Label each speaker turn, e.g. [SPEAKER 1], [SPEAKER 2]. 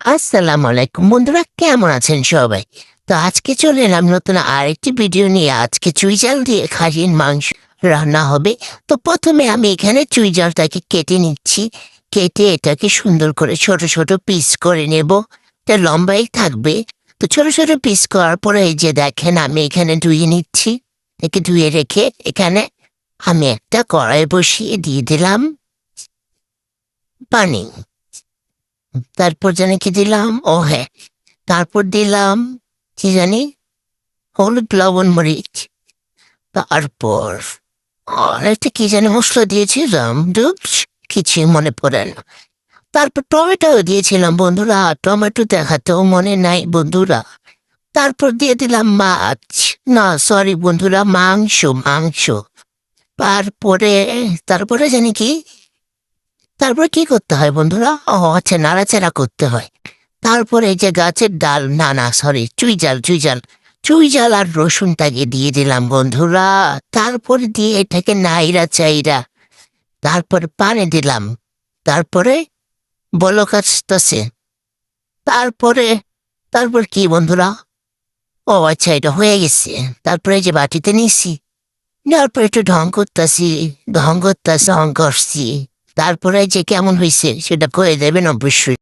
[SPEAKER 1] আসসালামু আলাইকুম বন্ধুরা, কেমন আছেন সবাই? তো আজকে চলে এলাম নতুন আরেকটি ভিডিও নিয়ে। আজকে চুই জাল দিয়ে খাসির মাংস রান্না হবে। তো প্রথমে আমি এখানে চুই জালটাকে কেটে নিচ্ছি। কেটে এটাকে সুন্দর করে ছোট ছোট পিস করে নেব। এটা লম্বাই থাকবে। তো ছোট ছোট পিস করার পরে এই যে দেখেন আমি এখানে ধুয়ে নিচ্ছি। একে ধুয়ে রেখে এখানে আমি একটা কড়াই বসিয়ে দিয়ে দিলাম পানি। তারপর জানি কি দিলাম, ও হ্যাঁ, তারপর দিলাম কি জানি, হলুদ, লবণ, মরিচ। তারপর একটা কি জানি মশলা দিয়েছিলাম, কিছু মনে পড়ে না। তারপর টমেটো দিয়েছিলাম বন্ধুরা, টমেটো দেখাতেও মনে নাই বন্ধুরা। তারপর দিয়ে দিলাম মাছ, না সরি বন্ধুরা, মাংস মাংস। তারপরে তারপরে জানি কি, তারপরে কি করতে হয় বন্ধুরা? ও আচ্ছা, নাড়াচাড়া করতে হয়। তারপরে এই যে গাছের ডাল, না না সরি, চুই জাল আর রসুনটাকে দিয়ে দিলাম বন্ধুরা। তারপরে দিয়ে এটাকে নাইরা চাইরা তারপরে পানি দিলাম। তারপরে বলক আসতেছে। তারপরে তারপর কি বন্ধুরা? ও আচ্ছা, এটা হয়ে গেছে। তারপরে এই যে বাটিতে নিছি, তারপর একটু ঢং করছি। তারপরে যে কেমন হয়েছে সেটা কয়ে দেবেন অবশ্যই।